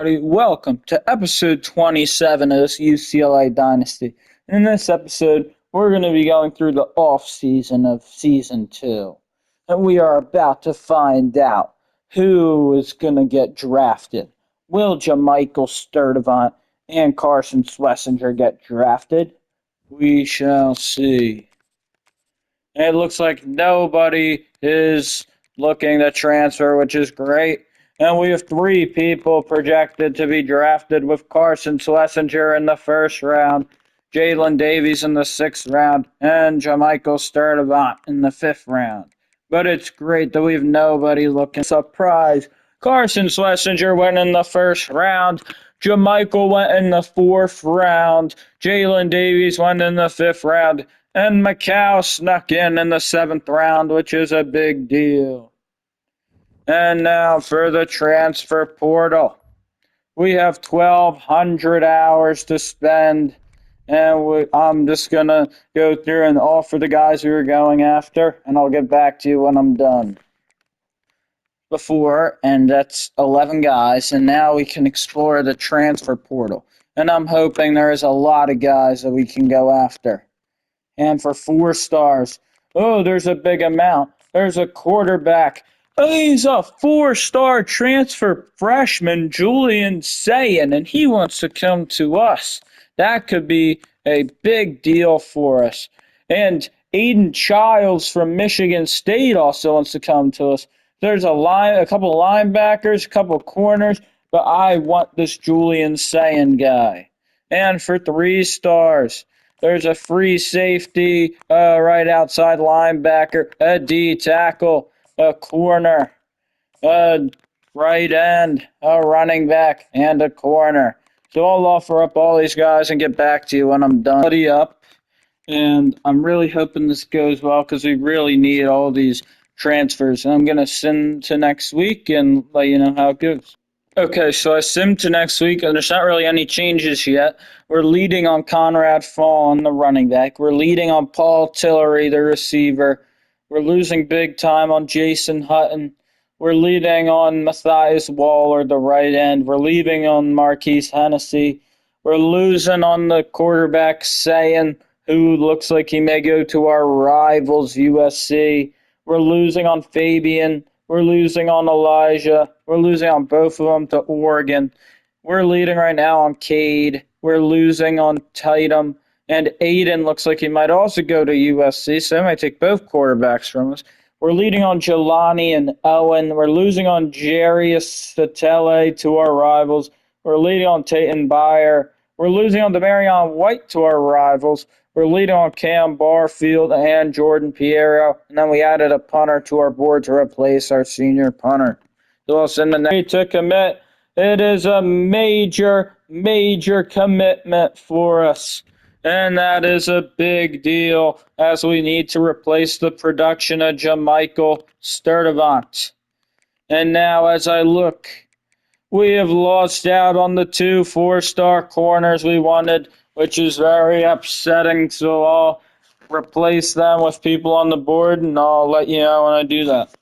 Welcome to episode 27 of this UCLA Dynasty. In this episode, we're going to be going through the off season of season 2. And we are about to find out who is going to get drafted. Will Jamichael Sturdivant and Carson Schlesinger get drafted? We shall see. And it looks like nobody is looking to transfer, which is great. And we have 3 people projected to be drafted with Carson Schlesinger in the first round, Jalen Davies in the 6th round, and Jamichael Sturdivant in the 5th round. But it's great that we have nobody looking. Surprise! Carson Schlesinger went in the first round. Jamichael went in the 4th round. Jalen Davies went in the 5th round. And Macau snuck in the 7th round, which is a big deal. And now for the transfer portal. We have 1,200 hours to spend, and I'm just going to go through and offer the guys we were going after, and I'll get back to you when I'm done. And that's 11 guys, and now we can explore the transfer portal. And I'm hoping there is a lot of guys that we can go after. And for 4 stars, there's a big amount. There's a quarterback. He's a 4-star transfer freshman, Julian Sayin, and he wants to come to us. That could be a big deal for us. And Aiden Childs from Michigan State also wants to come to us. There's a couple of linebackers, a couple of corners, but I want this Julian Sayin guy. And for 3 stars, there's a free safety, right outside linebacker, a D tackle, a corner, a right end, a running back, and a corner. So I'll offer up all these guys and get back to you when I'm done. Buddy up, and I'm really hoping this goes well because we really need all these transfers. And I'm going to send to next week and let you know how it goes. Okay, so I simmed to next week, and there's not really any changes yet. We're leading on Conrad Fawn, the running back. We're leading on Paul Tillery, the receiver. We're losing big time on Jason Hutton. We're leading on Matthias Waller, the right end. We're leading on Marquise Hennessy. We're losing on the quarterback, Sayin, who looks like he may go to our rivals, USC. We're losing on Fabian. We're losing on Elijah. We're losing on both of them to Oregon. We're leading right now on Cade. We're losing on Tatum. And Aiden looks like he might also go to USC, so they might take both quarterbacks from us. We're leading on Jelani and Owen. We're losing on Jarius Satele to our rivals. We're leading on Tayton Byer. We're losing on Demarion White to our rivals. We're leading on Cam Barfield and Jordan Piero, and then we added a punter to our board to replace our senior punter. Wilson, and then to commit. It is a major, major commitment for us, and that is a big deal as we need to replace the production of Jamichael Sturdivant. And now as I look, we have lost out on the 2 4-star corners we wanted, which is very upsetting, so I'll replace them with people on the board, and I'll let you know when I do that.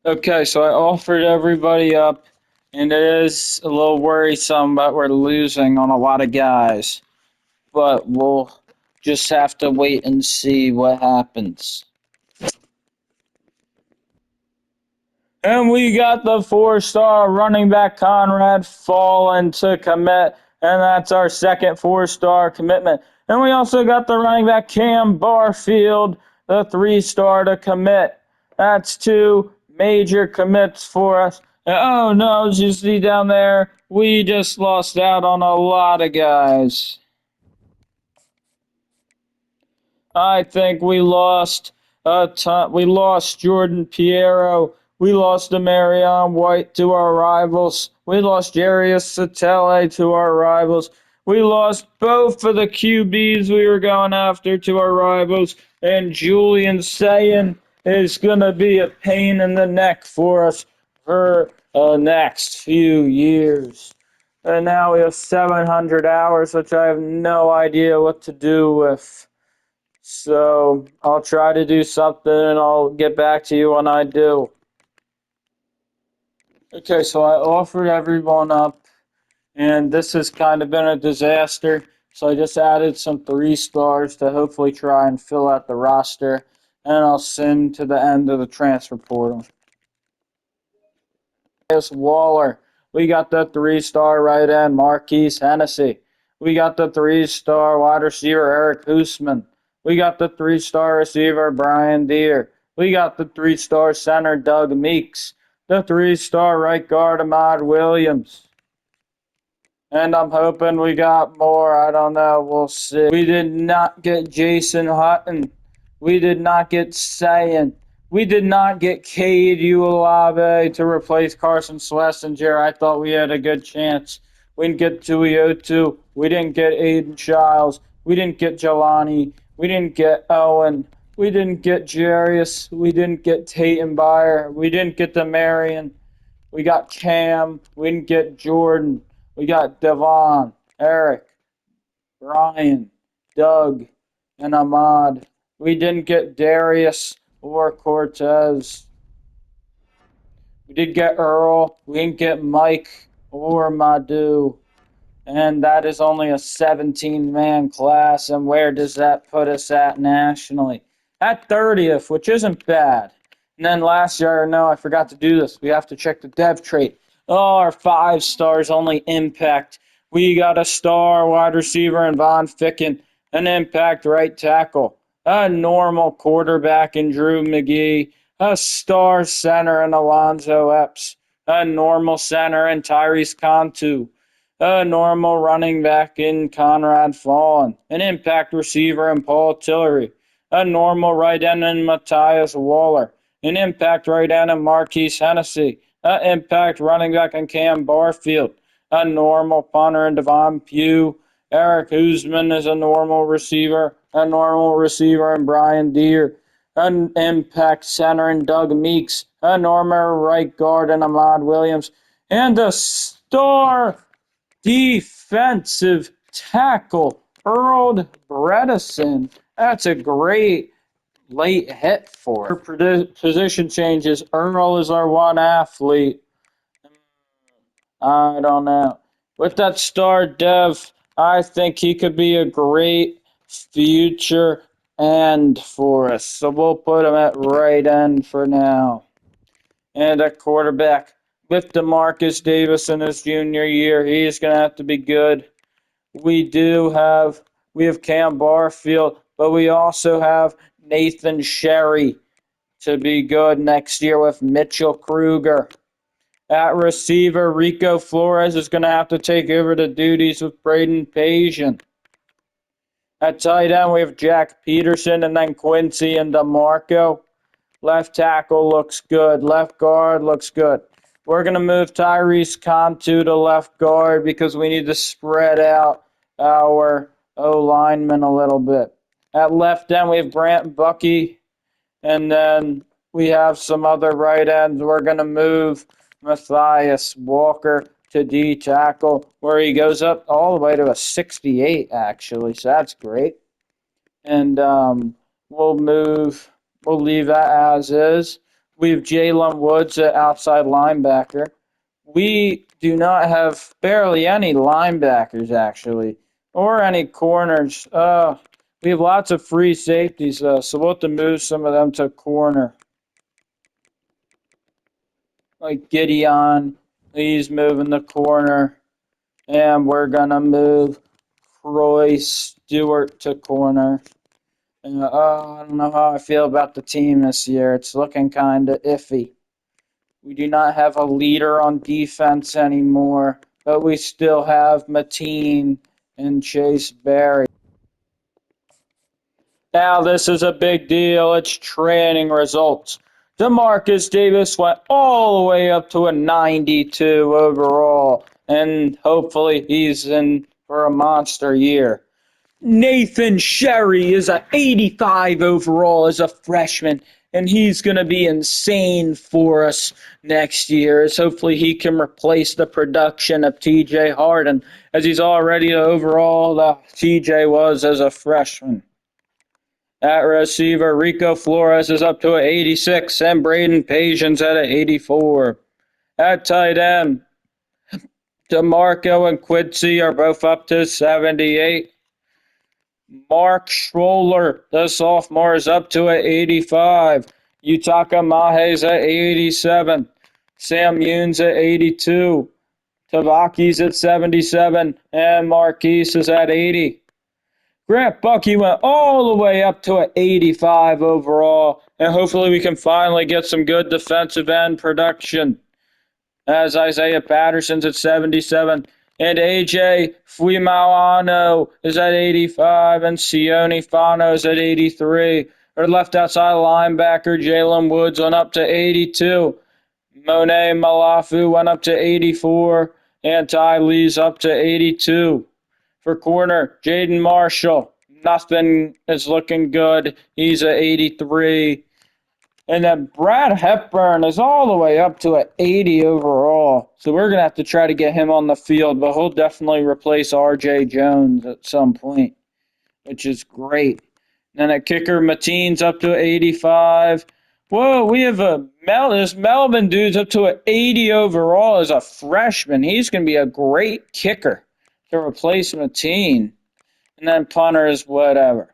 Okay, so I offered everybody up, and it is a little worrisome, but we're losing on a lot of guys. But we'll just have to wait and see what happens. And we got the 4-star running back Conrad Fallen to commit, and that's our second 4-star commitment. And we also got the running back Cam Barfield, the 3-star to commit. That's 2 major commits for us. And oh no, as you see down there, we just lost out on a lot of guys. I think we lost a ton. We lost Jordan Piero. We lost Demarion White to our rivals. We lost Jarius Satele to our rivals. We lost both of the QBs we were going after to our rivals. And Julian Sayin is going to be a pain in the neck for us for the next few years. And now we have 700 hours, which I have no idea what to do with. So I'll try to do something and I'll get back to you when I do. Okay, so I offered everyone up, and this has kind of been a disaster. So I just added some 3 stars to hopefully try and fill out the roster, and I'll send to the end of the transfer portal. Waller. We got the 3 star right end, Marquise Hennessy. We got the 3 star wide receiver, Eric Hoosman. We got the 3 star receiver, Brian Deere. We got the 3 star center, Doug Meeks. The 3 star right guard, Ahmad Williams. And I'm hoping we got more. I don't know. We'll see. We did not get Jason Hutton. We did not get Sayan. We did not get Cade Uolave to replace Carson Schlesinger. I thought we had a good chance. We didn't get Tuiotu. We didn't get Aiden Childs. We didn't get Jelani. We didn't get Owen. We didn't get Jarius. We didn't get Tate and Byer. We didn't get the Marion. We got Cam. We didn't get Jordan. We got Devon, Eric, Brian, Doug, and Ahmad. We didn't get Darius or Cortez. We did get Earl. We didn't get Mike or Madhu. And that is only a 17-man class. And where does that put us at nationally? At 30th, which isn't bad. And then last year, no, I forgot to do this. We have to check the dev trait. Oh, our 5 stars only impact. We got a star wide receiver in Von Ficken, an impact right tackle, a normal quarterback in Drew McGee, a star center in Alonzo Epps, a normal center in Tyrese Contu, a normal running back in Conrad Fallon, an impact receiver in Paul Tillery, a normal right end in Matthias Waller, an impact right end in Marquise Hennessy, an impact running back in Cam Barfield, a normal punter in Devon Pugh, Eric Hoosman is a normal receiver in Brian Deere, an impact center in Doug Meeks, a normal right guard in Ahmad Williams, and a star defensive tackle, Earl Bredesen. That's a great late hit for position changes. Earl is our one athlete. I don't know. With that star dev, I think he could be a great future end for us. So we'll put him at right end for now. And at quarterback, with DeMarcus Davis in his junior year, he's going to have to be good. We have Cam Barfield, but we also have Nathan Sherry to be good next year with Mitchell Kruger. At receiver, Rico Flores is going to have to take over the duties with Braden Pajian. At tight end, we have Jack Peterson and then Quincy and DeMarco. Left tackle looks good. Left guard looks good. We're going to move Tyrese Contu to left guard because we need to spread out our O-linemen a little bit. At left end, we have Brant Bucky, and then we have some other right ends. We're going to move Matthias Walker to D tackle, where he goes up all the way to a 68, actually, so that's great. And we'll leave that as is. We have Jalen Woods at outside linebacker. We do not have barely any linebackers, actually, or any corners. We have lots of free safeties, so we'll have to move some of them to corner. Like Gideon, he's moving the corner. And we're going to move Roy Stewart to corner. And, I don't know how I feel about the team this year. It's looking kind of iffy. We do not have a leader on defense anymore, but we still have Mateen and Chase Berry. Now this is a big deal. It's training results. DeMarcus Davis went all the way up to a 92 overall, and hopefully he's in for a monster year. Nathan Sherry is an 85 overall as a freshman, and he's going to be insane for us next year, as hopefully he can replace the production of TJ Harden, as he's already overall the TJ was as a freshman. At receiver, Rico Flores is up to an 86, and Braden Page's at an 84. At tight end, DeMarco and Quincy are both up to 78. Mark Schroller, the sophomore, is up to an 85. Yutaka Mahe's at 87. Sam Yoon's at 82. Tavaki's at 77. And Marquise is at 80. Grant Bucky went all the way up to an 85 overall. And hopefully we can finally get some good defensive end production. As Isaiah Patterson's at 77. And AJ Fuimauano is at 85. And Sione Fano's at 83. Our left outside linebacker, Jalen Woods, went up to 82. Monet Malafu went up to 84. And Ty Lee's up to 82. For corner, Jaden Marshall, nothing is looking good. He's at 83. And then Brad Hepburn is all the way up to an 80 overall. So we're going to have to try to get him on the field, but he'll definitely replace R.J. Jones at some point, which is great. And then at kicker, Mateen's up to 85. Whoa, we have this Melvin dude's up to an 80 overall as a freshman. He's going to be a great kicker to replace Mateen. And then punter is whatever.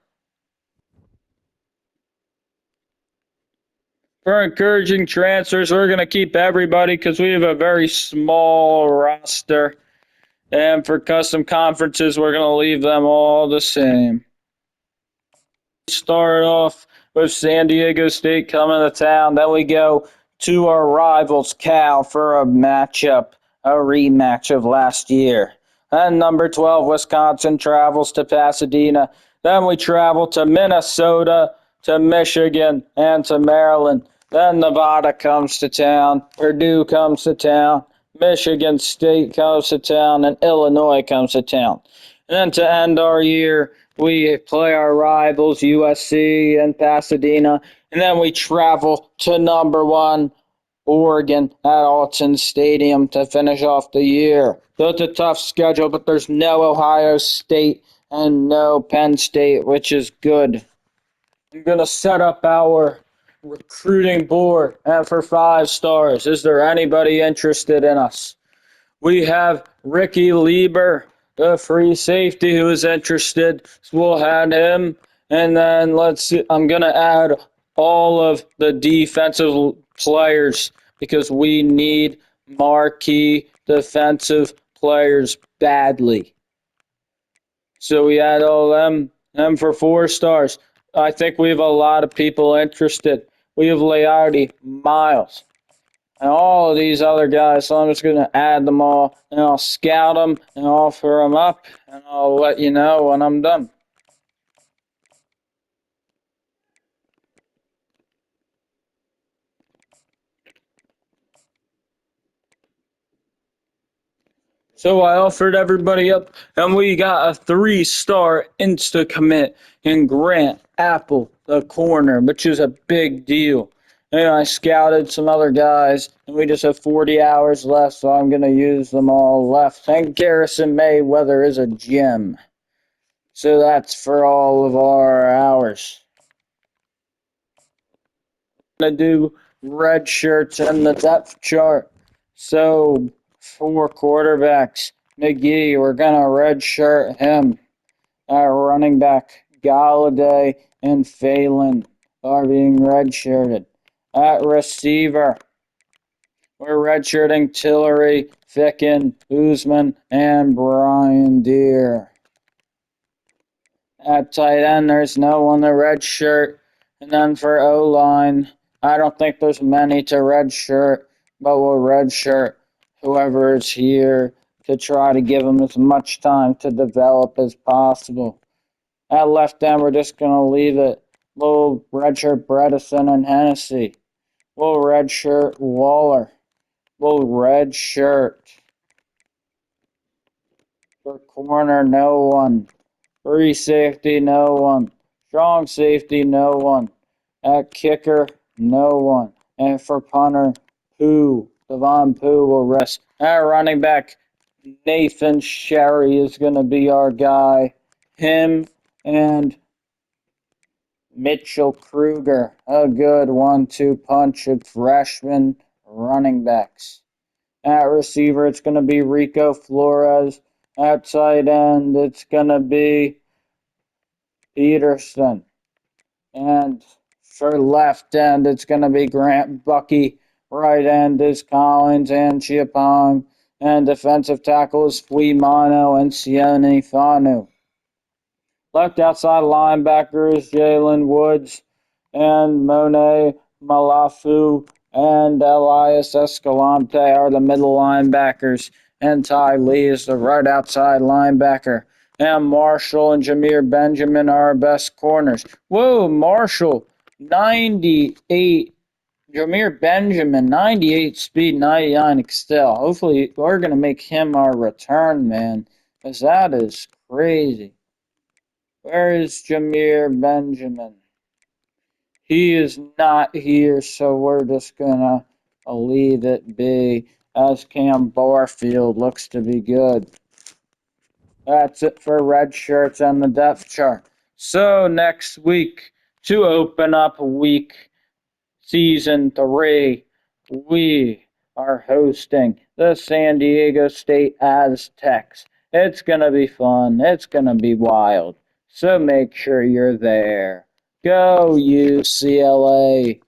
For encouraging transfers, we're going to keep everybody because we have a very small roster. And for custom conferences, we're going to leave them all the same. Start off with San Diego State coming to town. Then we go to our rivals, Cal, for a matchup, a rematch of last year. And number 12, Wisconsin travels to Pasadena. Then we travel to Minnesota, to Michigan, and to Maryland. Then Nevada comes to town, Purdue comes to town, Michigan State comes to town, and Illinois comes to town. And then to end our year, we play our rivals, USC and Pasadena, and then we travel to number 1, Oregon, at Alton Stadium to finish off the year. So it's a tough schedule, but there's no Ohio State and no Penn State, which is good. I'm going to set up our recruiting board, and for 5 stars, is there anybody interested in us? We have Ricky Lieber, the free safety, who is interested. So we'll add him. And then let's see, I'm going to add all of the defensive players because we need marquee defensive players badly. So we add all of them. And for 4 stars, I think we have a lot of people interested. We have Leardy, Miles, and all of these other guys, so I'm just going to add them all, and I'll scout them and offer them up, and I'll let you know when I'm done. So I offered everybody up, and we got a 3-star insta-commit in Grant Apple, the corner, which is a big deal. And I scouted some other guys, and we just have 40 hours left, so I'm going to use them all left. And Garrison Mayweather is a gem. So that's for all of our hours. I'm going to do red shirts and the depth chart. So 4 quarterbacks. McGee, we're going to red shirt him. Our running back, Galladay and Phelan are being red shirted. At receiver, we're redshirting Tillery, Ficken, Usman, and Brian Deere. At tight end, there's no one to redshirt. And then for O-line, I don't think there's many to redshirt, but we'll redshirt whoever is here to try to give them as much time to develop as possible. At left end, we're just going to leave it. We'll redshirt Bredesen and Hennessy. We'll redshirt Waller. We'll redshirt. For corner, no one. Free safety, no one. Strong safety, no one. At kicker, no one. And for punter, Pooh. Devon Pooh will rest. At running back, Nathan Sherry is going to be our guy. Him and Mitchell Kruger, a good 1-2 punch of freshman running backs. At receiver, it's going to be Rico Flores. At tight end, it's going to be Peterson. And for left end, it's going to be Grant Bucky. Right end is Collins and Chiapong. And defensive tackle is Fuimano and Sione Fanu. Left outside linebacker is Jalen Woods and Monet Malafu and Elias Escalante are the middle linebackers. And Ty Lee is the right outside linebacker. And Marshall and Jameer Benjamin are our best corners. Whoa, Marshall, 98. Jameer Benjamin, 98 speed, 99 excel. Hopefully, we're going to make him our return man, because that is crazy. Where is Jameer Benjamin? He is not here, so we're just going to leave it be, as Cam Barfield looks to be good. That's it for red shirts and the depth chart. So next week, to open up week season 3, we are hosting the San Diego State Aztecs. It's going to be fun. It's going to be wild. So make sure you're there. Go UCLA.